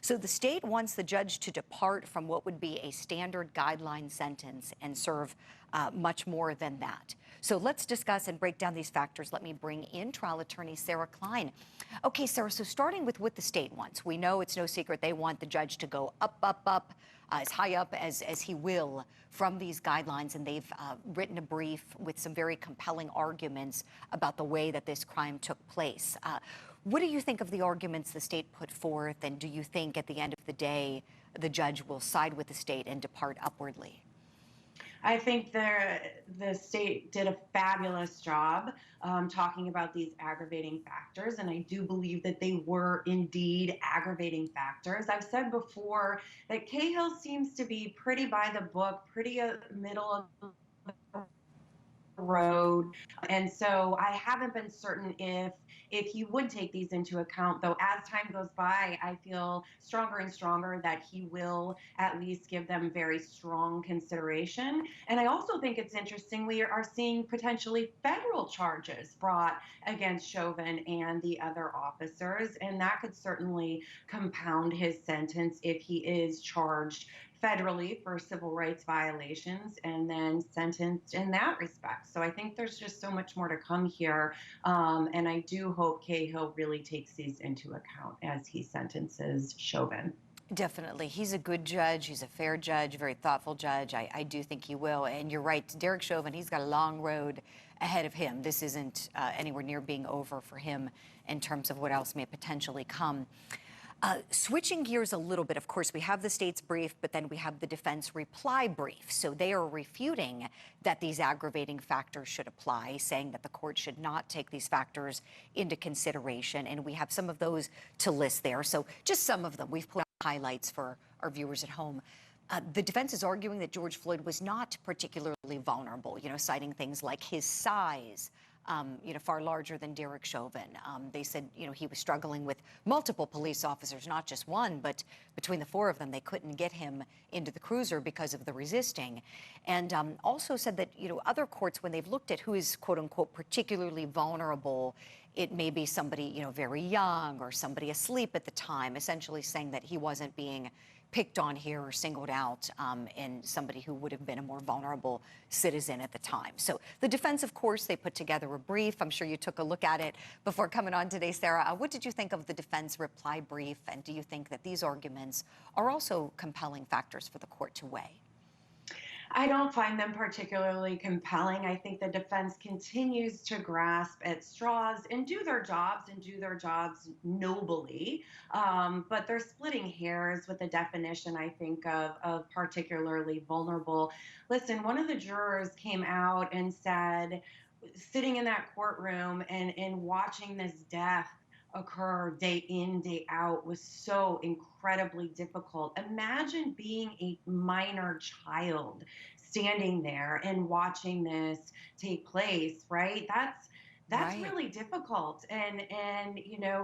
So the state wants the judge to depart from what would be a standard guideline sentence and serve much more than that. So let's discuss and break down these factors. Let me bring in trial attorney Sarah Klein. Okay, Sarah, so starting with what the state wants, we know it's no secret they want the judge to go up, as high up as he will from these guidelines, and they've written a brief with some very compelling arguments about the way that this crime took place. What do you think of the arguments the state put forth, and do you think at the end of the day the judge will side with the state and depart upwardly? I think the state did a fabulous job talking about these aggravating factors, and I do believe that they were indeed aggravating factors. I've said before that Cahill seems to be pretty by the book, pretty middle of the road. And so I haven't been certain if he would take these into account, though as time goes by, I feel stronger and stronger that he will at least give them very strong consideration. And I also think it's interesting we are seeing potentially federal charges brought against Chauvin and the other officers, and that could certainly compound his sentence if he is charged federally for civil rights violations and then sentenced in that respect. So I think there's just so much more to come here. And I do hope Cahill really takes these into account as he sentences Chauvin. Definitely. He's a good judge. He's a fair judge, a very thoughtful judge. I do think he will. And you're right, Derek Chauvin, he's got a long road ahead of him. This isn't anywhere near being over for him in terms of what else may potentially come. Switching gears a little bit, of course, we have the state's brief, but then we have the defense reply brief. So they are refuting that these aggravating factors should apply, saying that the court should not take these factors into consideration. And we have some of those to list there. So just some of them. We've put out highlights for our viewers at home. The defense is arguing that George Floyd was not particularly vulnerable, citing things like his size, far larger than Derek Chauvin. They said, he was struggling with multiple police officers, not just one, but between the four of them, they couldn't get him into the cruiser because of the resisting. And also said that, other courts, when they've looked at who is, quote unquote, particularly vulnerable, it may be somebody, very young or somebody asleep at the time, essentially saying that he wasn't being picked on here or singled out in somebody who would have been a more vulnerable citizen at the time. So the defense, of course, they put together a brief. I'm sure you took a look at it before coming on today, Sarah. What did you think of the defense reply brief? And do you think that these arguments are also compelling factors for the court to weigh? I don't find them particularly compelling. I think the defense continues to grasp at straws and do their jobs nobly. But they're splitting hairs with the definition, I think, of particularly vulnerable. Listen, one of the jurors came out and said, sitting in that courtroom and watching this death occur day in, day out was so incredibly difficult. Imagine being a minor child standing there and watching this take place, right? That's Right. really difficult. And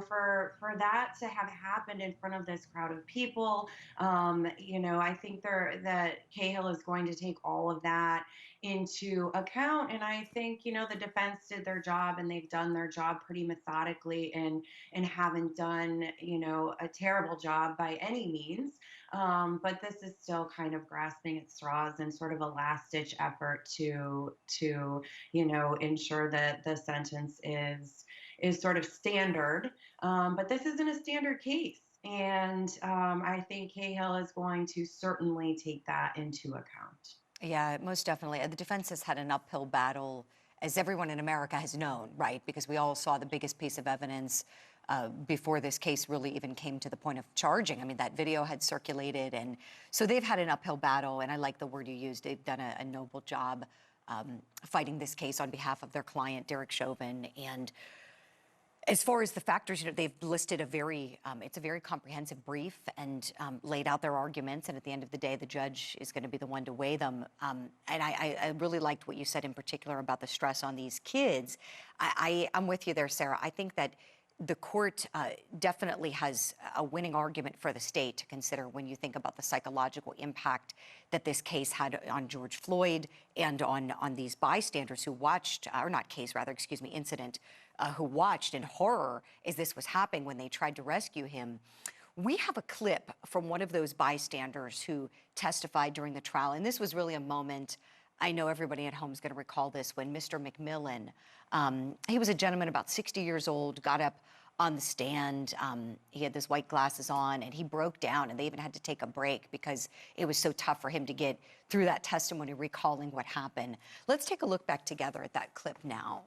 for that to have happened in front of this crowd of people, I think that Cahill is going to take all of that into account. And I think, the defense did their job and they've done their job pretty methodically and haven't done, a terrible job by any means. But this is still kind of grasping at straws and sort of a last-ditch effort to ensure that the sentence is sort of standard. But this isn't a standard case. And I think Cahill is going to certainly take that into account. Yeah, most definitely. The defense has had an uphill battle, as everyone in America has known, right? Because we all saw the biggest piece of evidence before this case really even came to the point of charging. I mean, that video had circulated, and so they've had an uphill battle, and I like the word you used. They've done a noble job fighting this case on behalf of their client, Derek Chauvin. And as far as the factors, they've listed it's a very comprehensive brief and laid out their arguments. And at the end of the day, the judge is going to be the one to weigh them. And I really liked what you said in particular about the stress on these kids. I'm with you there, Sarah. I think that the court definitely has a winning argument for the state to consider when you think about the psychological impact that this case had on George Floyd and on these bystanders who watched, or not case, rather, excuse me, incident, who watched in horror as this was happening when they tried to rescue him. We have a clip from one of those bystanders who testified during the trial, and this was really a moment. I know everybody at home is going to recall this, when Mr. McMillan, he was a gentleman about 60 years old, got up on the stand. He had those white glasses on, and he broke down, and they even had to take a break because it was so tough for him to get through that testimony, recalling what happened. Let's take a look back together at that clip now.